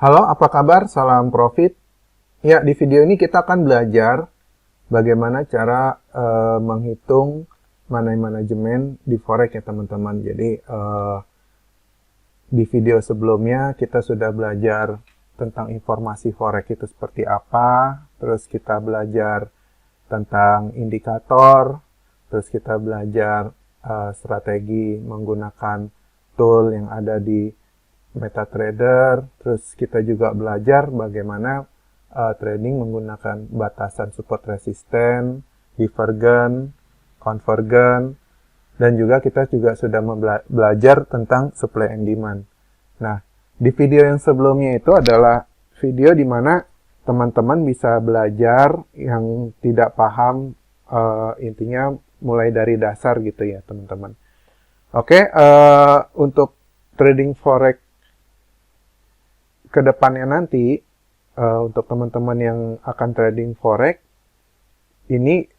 Halo, apa kabar? Salam profit. Ya, di video ini kita akan belajar bagaimana cara menghitung money management di forex ya teman-teman. Jadi di video sebelumnya kita sudah belajar tentang informasi forex itu seperti apa, terus kita belajar tentang indikator, terus kita belajar strategi menggunakan tool yang ada di MetaTrader, terus kita juga belajar bagaimana trading menggunakan batasan support resisten, divergen, convergen, dan juga kita sudah belajar tentang supply and demand. Nah, di video yang sebelumnya itu adalah video di mana teman-teman bisa belajar yang tidak paham, intinya mulai dari dasar gitu ya teman-teman. Oke, untuk trading forex ke depannya nanti, untuk teman-teman yang akan trading forex, ini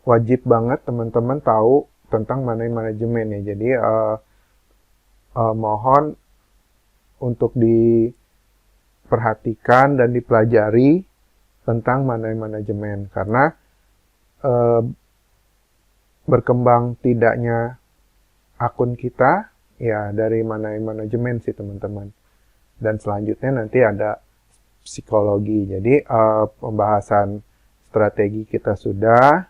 wajib banget teman-teman tahu tentang money management ya. Jadi mohon untuk diperhatikan dan dipelajari tentang money management, karena berkembang tidaknya akun kita ya dari money management sih teman-teman. Dan selanjutnya nanti ada psikologi. Jadi pembahasan strategi kita sudah,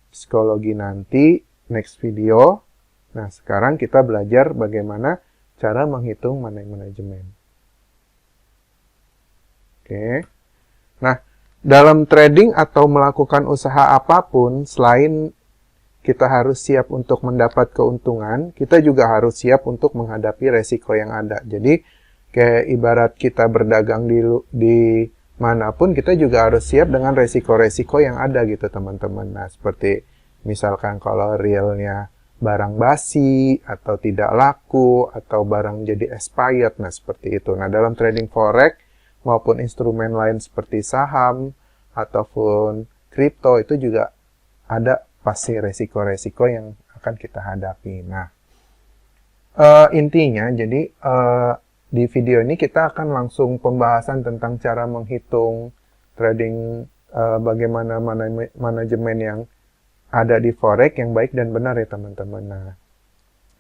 psikologi nanti next video. Nah, sekarang kita belajar bagaimana cara menghitung money management. Oke. Nah, dalam trading atau melakukan usaha apapun, selain kita harus siap untuk mendapat keuntungan, kita juga harus siap untuk menghadapi resiko yang ada. Jadi kayak ibarat kita berdagang di manapun, kita juga harus siap dengan resiko-resiko yang ada gitu teman-teman. Nah, seperti misalkan kalau realnya barang basi, atau tidak laku, atau barang jadi expired, nah seperti itu. Nah, dalam trading forex maupun instrumen lain seperti saham, ataupun kripto, itu juga ada pasti resiko-resiko yang akan kita hadapi. Nah, intinya jadi di video ini kita akan langsung pembahasan tentang cara menghitung trading, bagaimana manajemen yang ada di forex yang baik dan benar ya teman-teman. Nah,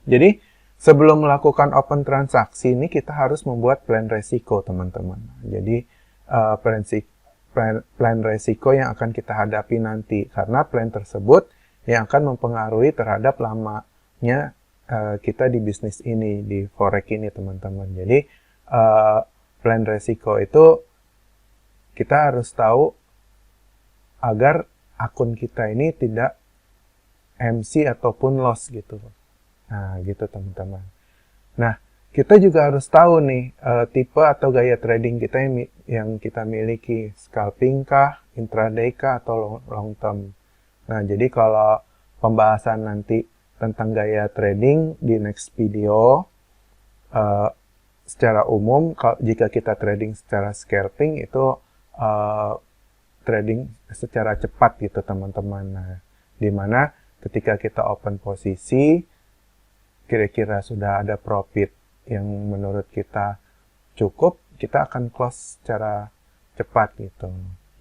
jadi sebelum melakukan open transaksi ini kita harus membuat plan resiko teman-teman. Jadi plan resiko yang akan kita hadapi nanti, karena plan tersebut yang akan mempengaruhi terhadap lamanya kita di bisnis ini, di forex ini teman-teman. Jadi plan resiko itu kita harus tahu agar akun kita ini tidak MC ataupun loss gitu. Nah, gitu teman-teman. Nah, kita juga harus tahu nih tipe atau gaya trading kita yang kita miliki, scalping kah, intraday kah, atau long term. Nah, jadi kalau pembahasan nanti tentang gaya trading di next video, secara umum jika kita trading secara scalping itu trading secara cepat gitu teman-teman. Nah, dimana ketika kita open posisi, kira-kira sudah ada profit yang menurut kita cukup, kita akan close secara cepat gitu.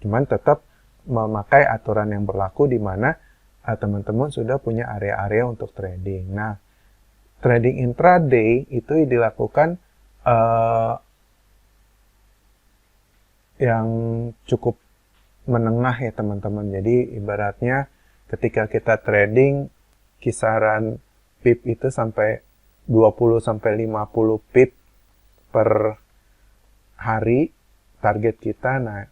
Cuman tetap memakai aturan yang berlaku di mana teman-teman sudah punya area-area untuk trading. Nah, trading intraday itu dilakukan yang cukup menengah ya teman-teman. Jadi ibaratnya ketika kita trading kisaran pip itu sampai 20 sampai 50 pip per hari target kita. Nah,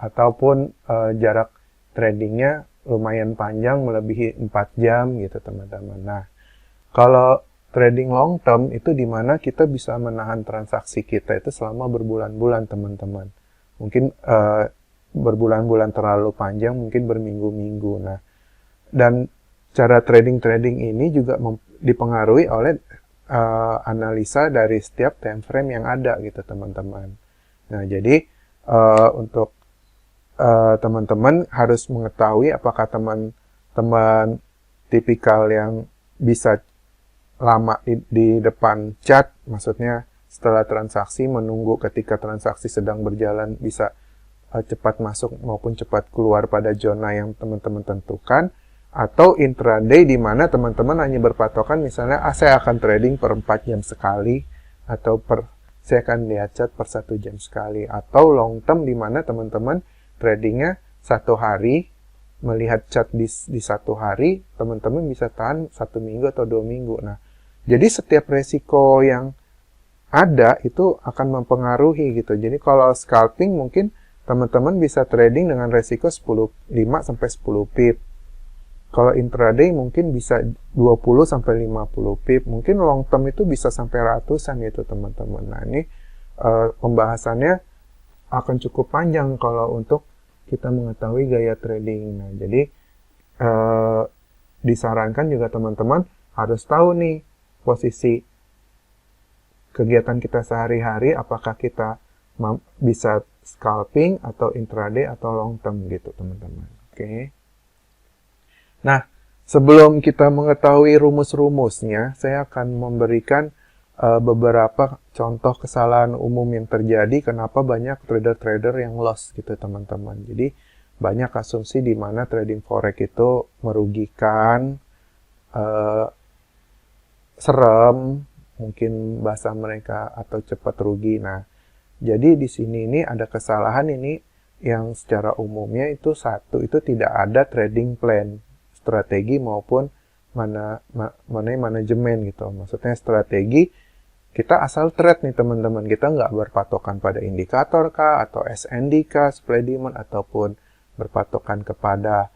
ataupun jarak tradingnya lumayan panjang, melebihi 4 jam gitu teman-teman. Nah, kalau trading long term itu dimana kita bisa menahan transaksi kita itu selama berbulan-bulan teman-teman. Mungkin berbulan-bulan terlalu panjang, mungkin berminggu-minggu. Nah, dan cara trading ini juga dipengaruhi oleh analisa dari setiap time frame yang ada gitu teman-teman. Nah, jadi untuk teman-teman harus mengetahui apakah teman-teman tipikal yang bisa lama di depan chart, maksudnya setelah transaksi, menunggu ketika transaksi sedang berjalan bisa cepat masuk maupun cepat keluar pada zona yang teman-teman tentukan, atau intraday di mana teman-teman hanya berpatokan misalnya saya akan trading per 4 jam sekali, atau saya akan lihat chart per 1 jam sekali, atau long term di mana teman-teman tradingnya 1 hari, melihat chart di 1 hari, teman-teman bisa tahan 1 minggu atau 2 minggu. Nah, jadi setiap resiko yang ada itu akan mempengaruhi gitu. Jadi kalau scalping mungkin teman-teman bisa trading dengan resiko 5-10 pip. Kalau intraday mungkin bisa 20-50 pip. Mungkin long term itu bisa sampai ratusan gitu teman-teman. Nah ini pembahasannya akan cukup panjang kalau untuk kita mengetahui gaya trading. Nah jadi disarankan juga teman-teman harus tahu nih posisi kegiatan kita sehari-hari, apakah kita bisa scalping atau intraday atau long term gitu teman-teman. Oke. Nah, sebelum kita mengetahui rumus-rumusnya, saya akan memberikan beberapa contoh kesalahan umum yang terjadi kenapa banyak trader-trader yang loss gitu teman-teman. Jadi banyak asumsi di mana trading forex itu merugikan, serem, mungkin bahasa mereka, atau cepat rugi. Nah, jadi di sini ini ada kesalahan ini yang secara umumnya itu itu tidak ada trading plan, strategi maupun manajemen gitu. Maksudnya strategi kita asal trade nih teman-teman, kita nggak berpatokan pada indikator kah atau SND kah, supply demand, ataupun berpatokan kepada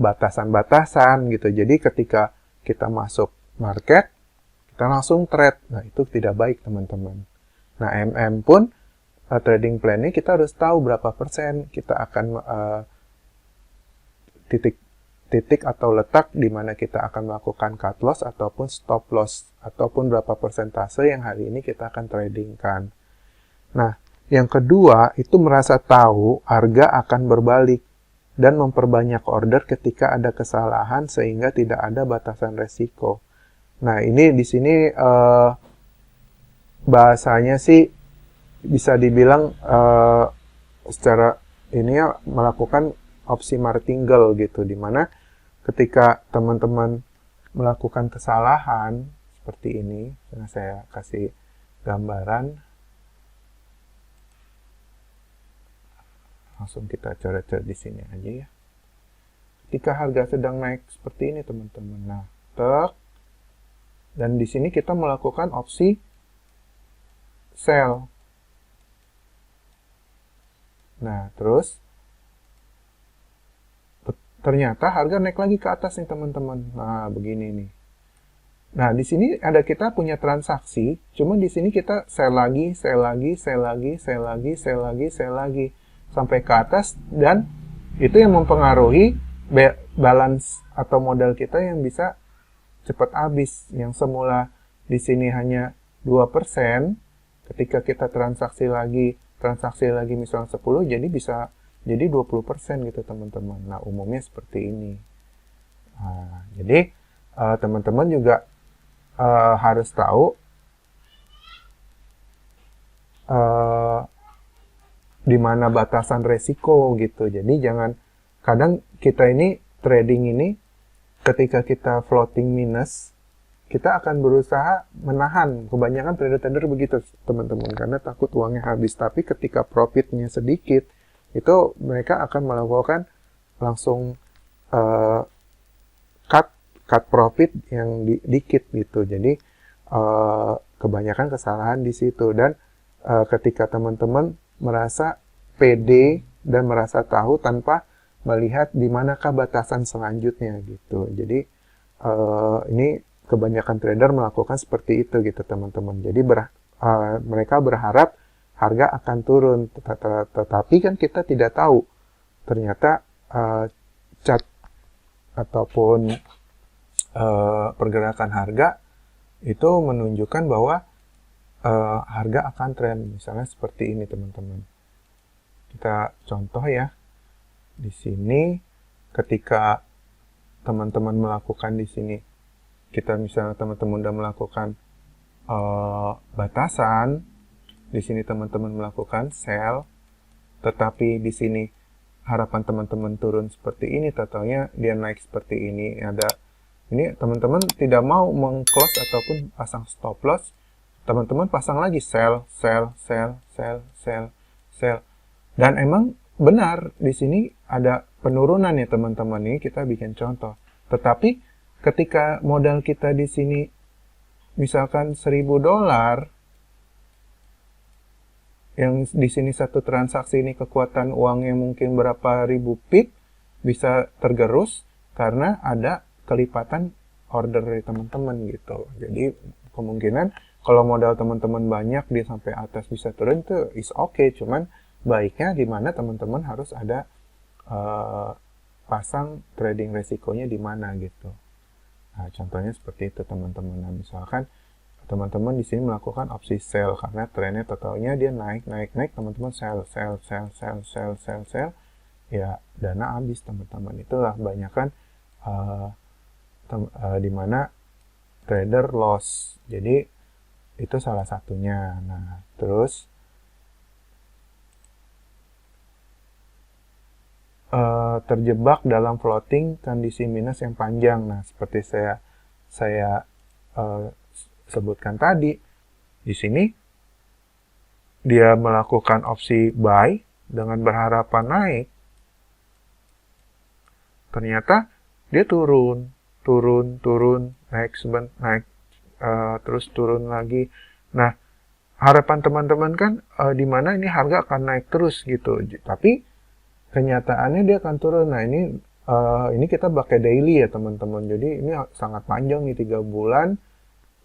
batasan-batasan gitu. Jadi ketika kita masuk market, kita langsung trade. Nah, itu tidak baik, teman-teman. Nah, pun trading plan-nya kita harus tahu berapa persen kita akan titik atau letak di mana kita akan melakukan cut loss ataupun stop loss, ataupun berapa persentase yang hari ini kita akan tradingkan. Nah, yang kedua itu merasa tahu harga akan berbalik dan memperbanyak order ketika ada kesalahan sehingga tidak ada batasan resiko. Nah, ini di sini bahasanya sih bisa dibilang secara ini ya melakukan opsi martingale gitu, di mana ketika teman-teman melakukan kesalahan seperti ini, saya kasih gambaran, langsung kita coret-coret di sini aja ya. Ketika harga sedang naik seperti ini teman-teman, nah, dan di sini kita melakukan opsi sell. Nah, terus ternyata harga naik lagi ke atas nih teman-teman. Nah, begini nih. Nah, di sini ada kita punya transaksi, cuma di sini kita sell lagi, sell lagi, sell lagi, sell lagi, sell lagi, sell lagi sampai ke atas, dan itu yang mempengaruhi balance atau modal kita yang bisa cepat habis. Yang semula di sini hanya 2%, ketika kita transaksi lagi misalnya 10, jadi bisa jadi 20% gitu teman-teman. Nah, umumnya seperti ini. Nah, jadi teman-teman juga harus tahu di mana batasan resiko gitu. Jadi jangan, kadang kita ini trading ini ketika kita floating minus, kita akan berusaha menahan. Kebanyakan trader-trader begitu teman-teman, karena takut uangnya habis. Tapi ketika profitnya sedikit, itu mereka akan melakukan langsung cut profit yang dikit gitu. Jadi kebanyakan kesalahan di situ. Dan ketika teman-teman merasa pede dan merasa tahu tanpa melihat di manakah batasan selanjutnya gitu. Jadi ini kebanyakan trader melakukan seperti itu gitu teman-teman. Jadi mereka berharap harga akan turun, tetapi kan kita tidak tahu ternyata chart ataupun pergerakan harga itu menunjukkan bahwa harga akan tren. Misalnya seperti ini teman-teman. Kita contoh ya. Di sini ketika teman-teman melakukan di sini, kita misalnya teman-teman udah melakukan batasan. Di sini teman-teman melakukan sell, tetapi di sini harapan teman-teman turun seperti ini, totalnya dia naik seperti ini. Ini teman-teman tidak mau meng-close ataupun pasang stop loss, teman-teman pasang lagi sell, sell, sell, sell, sell, sell. Dan emang benar di sini ada penurunan ya teman-teman, ini kita bikin contoh. Tetapi ketika modal kita di sini misalkan $1.000, yang di sini satu transaksi ini kekuatan uangnya mungkin berapa ribu pip, bisa tergerus karena ada kelipatan order dari teman-teman gitu. Jadi kemungkinan kalau modal teman-teman banyak dia sampai atas bisa turun itu is okay, cuman baiknya di mana teman-teman harus ada pasang trading resikonya di mana gitu. Nah, contohnya seperti itu teman-teman. Nah, misalkan teman-teman di sini melakukan opsi sell karena trennya totalnya dia naik, teman-teman sell, ya dana habis teman-teman. Itulah banyakan di mana trader loss. Jadi itu salah satunya. Nah, terus terjebak dalam floating kondisi minus yang panjang. Nah, seperti saya sebutkan tadi, di sini dia melakukan opsi buy dengan berharapan naik. Ternyata dia turun, naik, terus turun lagi. Nah, harapan teman-teman kan di mana ini harga akan naik terus gitu. Tapi kenyataannya dia akan turun. Nah, ini kita pakai daily ya teman-teman. Jadi ini sangat panjang nih, 3 bulan,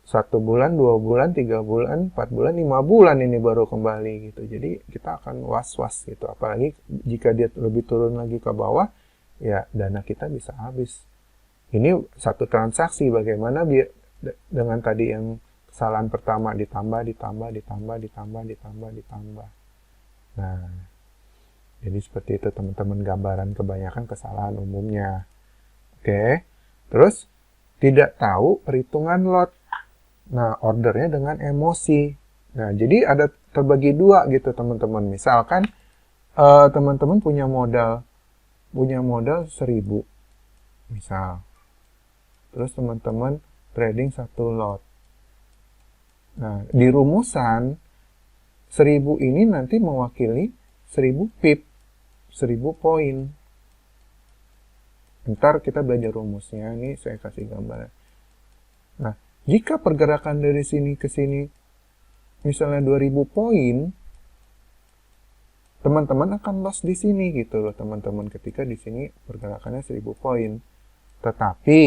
1 bulan, 2 bulan, 3 bulan, 4 bulan, 5 bulan ini baru kembali gitu. Jadi kita akan was-was gitu. Apalagi jika dia lebih turun lagi ke bawah, ya dana kita bisa habis. Ini satu transaksi, bagaimana dengan tadi yang kesalahan pertama ditambah. Nah, jadi seperti itu teman-teman, gambaran kebanyakan kesalahan umumnya. Oke, terus tidak tahu perhitungan lot. Nah, ordernya dengan emosi. Nah, jadi ada terbagi dua gitu teman-teman. Misalkan teman-teman punya modal 1.000 misal. Terus teman-teman trading 1 lot. Nah, di rumusan 1.000 ini nanti mewakili 1.000 pip, 1.000 poin. Ntar kita belajar rumusnya, ini saya kasih gambar. Nah, jika pergerakan dari sini ke sini misalnya 2.000 poin, teman-teman akan loss di sini gitu loh teman-teman, ketika di sini pergerakannya 1.000 poin. Tetapi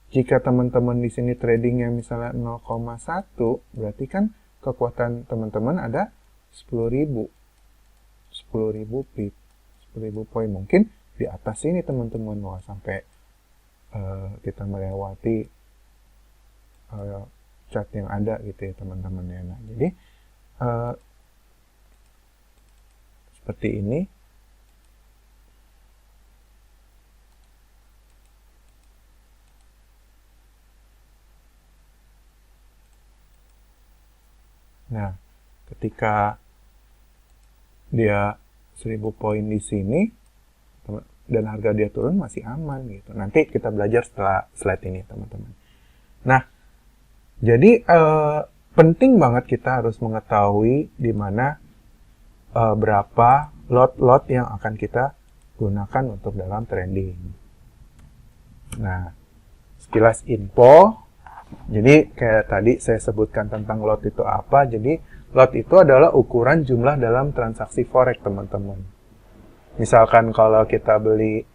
jika teman-teman di sini tradingnya misalnya 0,1, berarti kan kekuatan teman-teman ada 10.000 pip, 10.000 poin. Mungkin di atas sini teman-teman, wah sampai kita melewati chart yang ada gitu ya teman-teman ya. Nah, jadi seperti ini. Nah, ketika dia 1.000 poin di sini dan harga dia turun masih aman gitu. Nanti kita belajar setelah slide ini teman-teman. Nah, jadi penting banget kita harus mengetahui di mana berapa lot-lot yang akan kita gunakan untuk dalam trading. Nah, sekilas info. Jadi kayak tadi saya sebutkan tentang lot itu apa. Jadi lot itu adalah ukuran jumlah dalam transaksi forex teman-teman. Misalkan kalau kita beli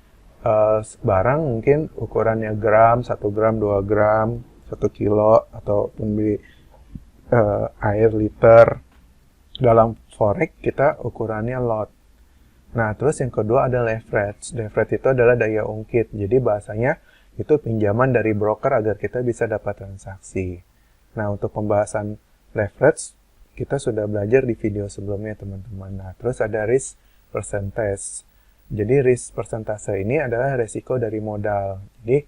barang mungkin ukurannya gram, 1 gram, 2 gram, 1 kilo, ataupun beli air liter. Dalam forex kita ukurannya lot. Nah, terus yang kedua ada leverage. Leverage itu adalah daya ungkit. Jadi bahasanya itu pinjaman dari broker agar kita bisa dapat transaksi. Nah, untuk pembahasan leverage kita sudah belajar di video sebelumnya teman-teman. Nah, terus ada risk percentage. Jadi risk persentase ini adalah resiko dari modal. Jadi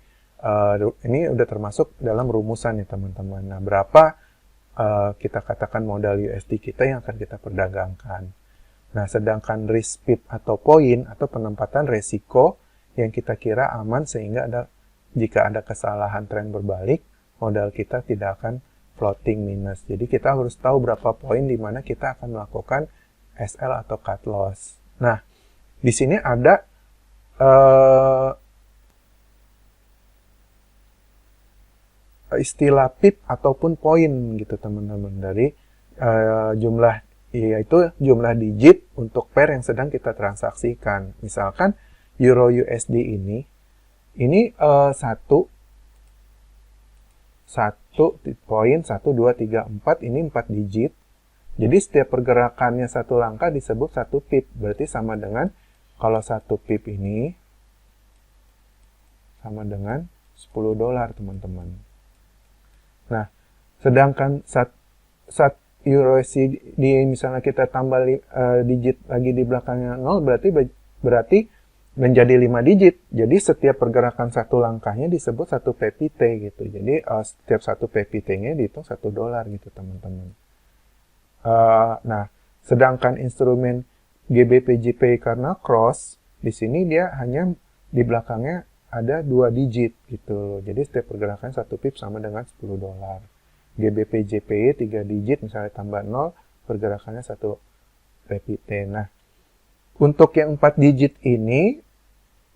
ini udah termasuk dalam rumusan ya teman-teman. Nah, berapa kita katakan modal USD kita yang akan kita perdagangkan. Nah, sedangkan risk PIP atau poin atau penempatan resiko yang kita kira aman sehingga jika ada kesalahan tren berbalik, modal kita tidak akan floating minus. Jadi kita harus tahu berapa poin di mana kita akan melakukan SL atau cut loss. Nah, di sini ada istilah PIP ataupun poin gitu teman-teman, dari jumlah, yaitu jumlah digit untuk pair yang sedang kita transaksikan. Misalkan Euro USD ini poin 1, 2, 3, 4 ini 4 digit. Jadi setiap pergerakannya satu langkah disebut 1 pip. Berarti sama dengan, kalau 1 pip ini sama dengan $10 teman-teman. Nah, sedangkan saat Euro USD misalnya kita tambah digit lagi di belakangnya 0, berarti menjadi 5 digit. Jadi setiap pergerakan satu langkahnya disebut 1 PPT gitu. Jadi setiap 1 PPT-nya dihitung $1 gitu teman-teman. Nah, sedangkan instrumen GBP/JPY karena cross, di sini dia hanya di belakangnya ada 2 digit gitu. Jadi setiap pergerakan 1 pip sama dengan $10. GBP/JPY 3 digit, misalnya tambah 0, pergerakannya 1 PPT. Nah, untuk yang 4 digit ini,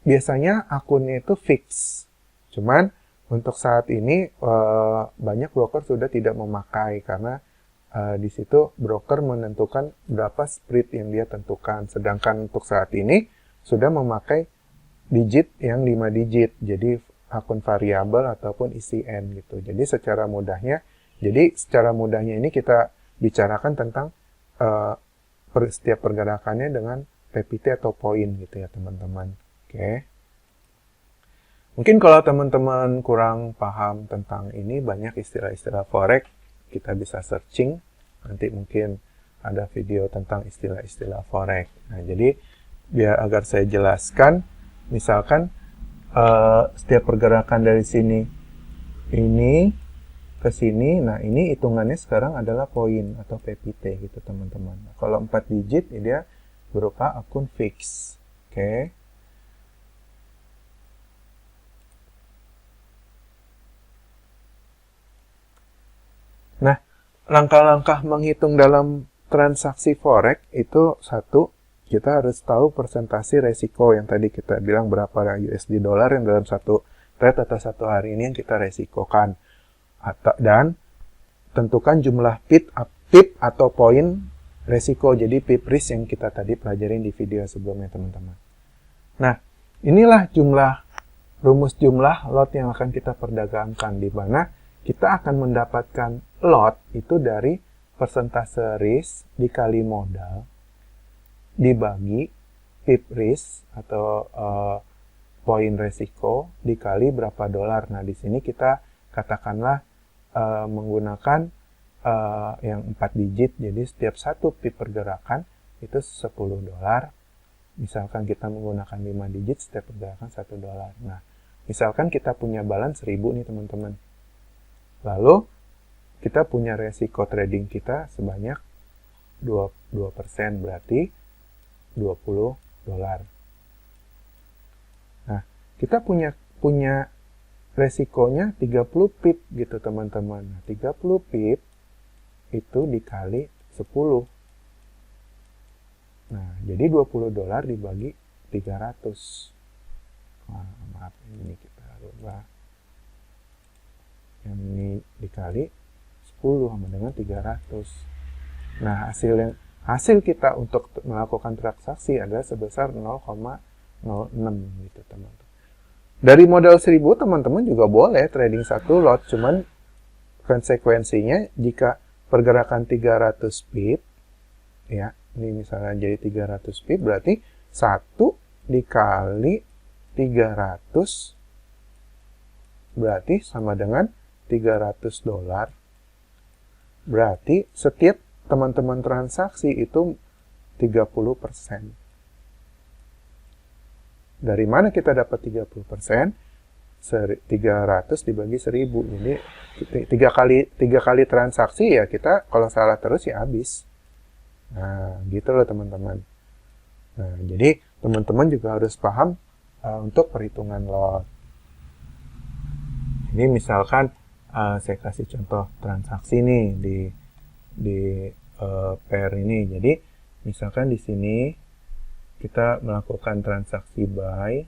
biasanya akunnya itu fix. Cuman, untuk saat ini, banyak broker sudah tidak memakai, karena di situ broker menentukan berapa spread yang dia tentukan. Sedangkan untuk saat ini, sudah memakai digit yang 5 digit. Jadi, akun variabel ataupun ECN gitu. Jadi, secara mudahnya ini kita bicarakan tentang setiap pergerakannya dengan PPT atau poin gitu ya teman-teman. Oke. Mungkin kalau teman-teman kurang paham tentang ini, banyak istilah-istilah forex, kita bisa searching. Nanti mungkin ada video tentang istilah-istilah forex. Nah, jadi biar agar saya jelaskan, misalkan setiap pergerakan dari sini ini ke sini, nah ini hitungannya sekarang adalah poin atau PPT gitu teman-teman. Nah, kalau 4 digit ya dia berupa akun fix. Oke. Nah, langkah-langkah menghitung dalam transaksi forex itu satu, kita harus tahu persentase resiko yang tadi kita bilang berapa USD dollar yang dalam satu trade atau satu hari ini yang kita resikokan. Dan tentukan jumlah pip atau poin resiko, jadi pip risk yang kita tadi pelajarin di video sebelumnya teman-teman. Nah, inilah rumus jumlah lot yang akan kita perdagangkan, di mana kita akan mendapatkan lot itu dari persentase risk dikali modal dibagi pip risk atau poin resiko dikali berapa dolar. Nah, di sini kita katakanlah menggunakan yang 4 digit, jadi setiap 1 pip pergerakan itu $10. Misalkan kita menggunakan 5 digit, setiap pergerakan $1. Nah, misalkan kita punya balance 1000 nih teman-teman. Lalu kita punya resiko trading kita sebanyak 2%, berarti $20. Nah, kita punya resikonya 30 pip gitu teman-teman. Nah, 30 pip itu dikali 10. Nah, jadi $20 dibagi 300. Nah, maaf, ini kita rubah. Yang ini dikali 10 sama dengan 300. Nah, hasil kita untuk melakukan transaksi adalah sebesar 0,06 gitu teman-teman. Dari modal 1000 teman-teman juga boleh trading satu lot, cuman konsekuensinya jika pergerakan 300 pip, ya, ini misalnya jadi 300 pip, berarti 1 dikali 300 berarti sama dengan $300. Berarti setiap teman-teman transaksi itu 30%. Dari mana kita dapat 30%? 300 dibagi 1000. Jadi tiga kali transaksi ya kita kalau salah terus ya habis. Nah, gitu loh teman-teman. Nah, jadi teman-teman juga harus paham untuk perhitungan lot. Ini misalkan saya kasih contoh transaksi nih di pair ini. Jadi misalkan di sini kita melakukan transaksi buy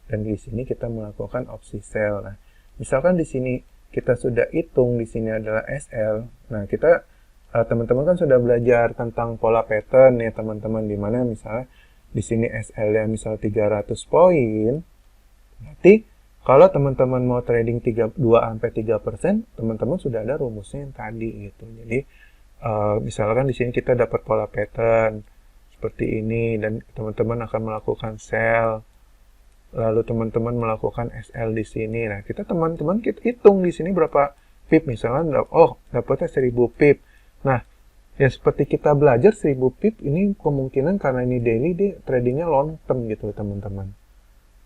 dan di sini kita melakukan opsi sell. Nah, misalkan di sini kita sudah hitung di sini adalah SL. Nah, kita teman-teman kan sudah belajar tentang pola pattern ya teman-teman, di mana misalnya di sini SL-nya misal 300 poin. Berarti kalau teman-teman mau trading 2-3%, teman-teman sudah ada rumusnya yang tadi gitu. Jadi misalkan di sini kita dapat pola pattern seperti ini dan teman-teman akan melakukan sell. Lalu teman-teman melakukan SL di sini. Nah, teman-teman kita hitung di sini berapa pip misalnya. Oh, dapatnya 1000 pip. Nah, ya seperti kita belajar 1000 pip ini kemungkinan karena ini daily dia tradingnya long term gitu teman-teman.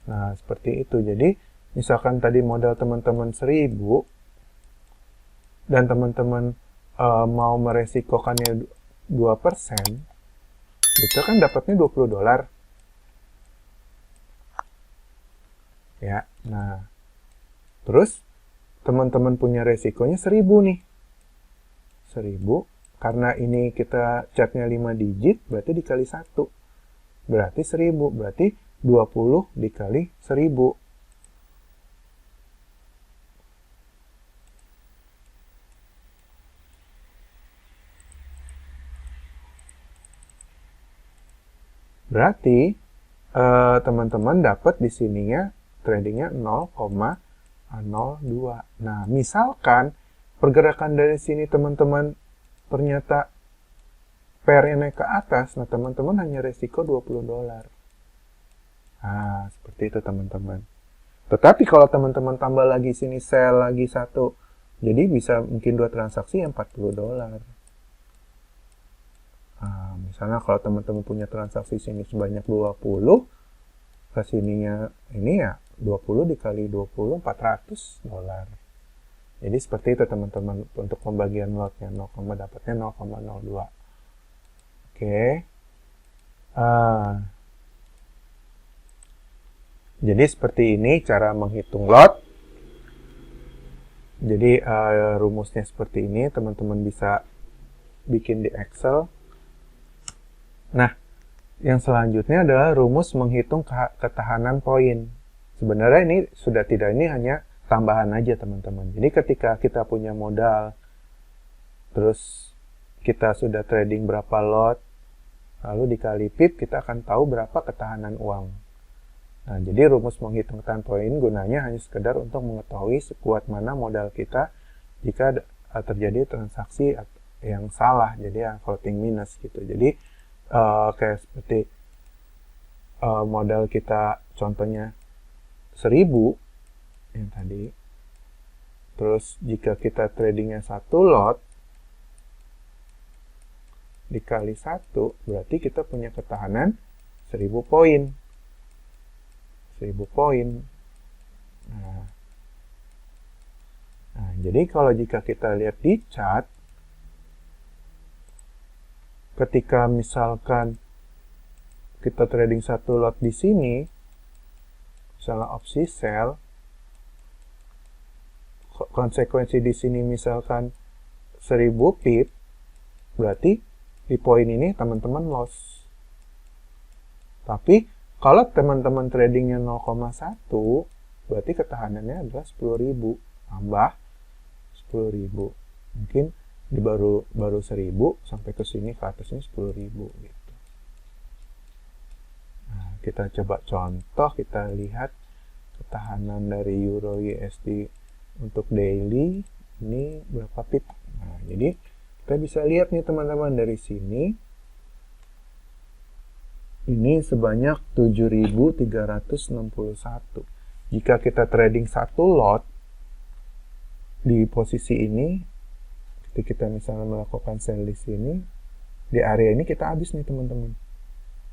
Nah, seperti itu. Jadi, misalkan tadi modal teman-teman 1000 dan teman-teman mau meresikokannya 2%, itu kan dapatnya $20. Ya, nah, terus teman-teman punya resikonya 1000 nih. 1000, karena ini kita chartnya 5 digit, berarti dikali 1. Berarti 1000, berarti 20 dikali 1000. Berarti teman-teman dapat di sininya tradingnya 0,02. Nah, misalkan pergerakan dari sini teman-teman ternyata pair-nya naik ke atas, nah teman-teman hanya resiko $20. Nah, seperti itu teman-teman. Tetapi kalau teman-teman tambah lagi sini sell lagi 1, jadi bisa mungkin 2 transaksi yang $40. Nah, misalnya kalau teman-teman punya transaksi sini sebanyak 20, ke sininya ini ya 20 dikali 20, $400. Jadi seperti itu teman-teman untuk pembagian lotnya, dapatnya 0,02. Oke. Jadi seperti ini cara menghitung lot. Jadi rumusnya seperti ini, teman-teman bisa bikin di Excel. Nah, yang selanjutnya adalah rumus menghitung ketahanan poin. Sebenarnya ini sudah tidak, ini hanya tambahan aja teman-teman. Jadi ketika kita punya modal, terus kita sudah trading berapa lot, lalu dikali pip, kita akan tahu berapa ketahanan uang. Nah, jadi rumus menghitung ketahanan poin gunanya hanya sekedar untuk mengetahui sekuat mana modal kita jika terjadi transaksi yang salah, jadi yang floating minus gitu. Jadi kayak seperti modal kita contohnya 1000 yang tadi, terus jika kita tradingnya 1 lot dikali 1, berarti kita punya ketahanan 1000 poin. 1000 poin. Nah, jadi kalau jika kita lihat di chart, ketika misalkan kita trading 1 lot di sini, misalnya opsi sell, konsekuensi di sini misalkan 1000 pip, berarti di poin ini teman-teman loss. Tapi kalau teman-teman tradingnya 0,1, berarti ketahanannya adalah 10.000 tambah 10.000. Mungkin di baru 1000 sampai ke sini ke atasnya 10.000 gitu. Nah, kita coba contoh, kita lihat ketahanan dari Euro USD untuk daily ini berapa pip. Nah, jadi kita bisa lihat nih teman-teman dari sini ini sebanyak 7.361. Jika kita trading 1 lot di posisi ini, ketika kita misalnya melakukan sell di sini, di area ini kita habis nih teman-teman.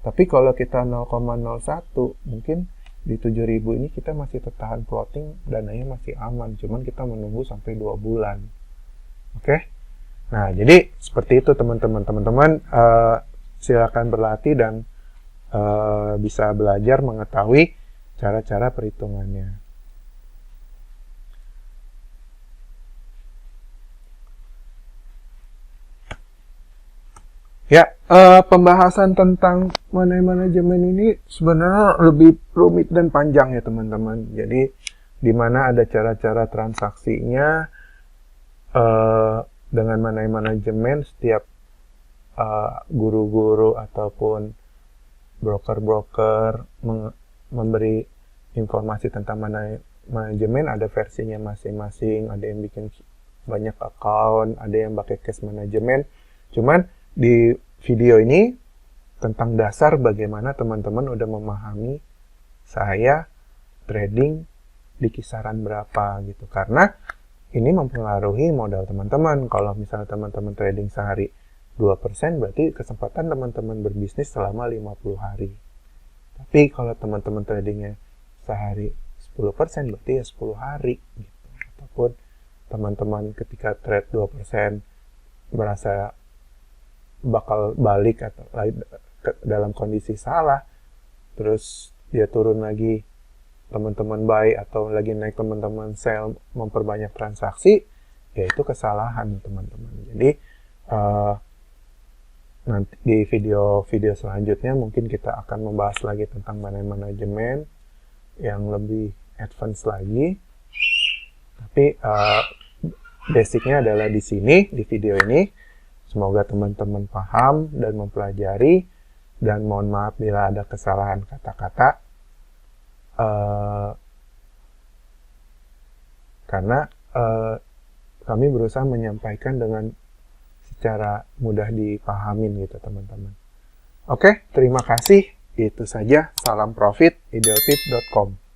Tapi kalau kita 0,01, mungkin di 7.000 ini kita masih tertahan floating, dananya masih aman, cuman kita menunggu sampai 2 bulan. Oke? Nah, jadi seperti itu teman-teman. Teman-teman silakan berlatih dan bisa belajar mengetahui cara-cara perhitungannya. Ya, pembahasan tentang money management ini sebenarnya lebih rumit dan panjang ya teman-teman. Jadi, di mana ada cara-cara transaksinya dengan money management, setiap guru-guru ataupun broker-broker memberi informasi tentang manajemen, ada versinya masing-masing, ada yang bikin banyak account, ada yang pakai cash management. Cuman di video ini tentang dasar bagaimana teman-teman udah memahami saya trading di kisaran berapa gitu. Karena ini mempengaruhi modal teman-teman. Kalau misalnya teman-teman trading sehari 2%, berarti kesempatan teman-teman berbisnis selama 50 hari. Tapi kalau teman-teman tradingnya sehari 10%, berarti ya 10 hari gitu. Ataupun teman-teman ketika trade 2% merasa bakal balik atau dalam kondisi salah, terus dia turun lagi, teman-teman buy, atau lagi naik teman-teman sell, memperbanyak transaksi, ya itu kesalahan teman-teman. Jadi nanti di video selanjutnya mungkin kita akan membahas lagi tentang money management yang lebih advance lagi. Tapi basicnya adalah di sini, di video ini. Semoga teman-teman paham dan mempelajari, dan mohon maaf bila ada kesalahan kata-kata, karena kami berusaha menyampaikan dengan secara mudah dipahamin gitu teman-teman. Oke, terima kasih. Itu saja. Salam profit, idealtip.com.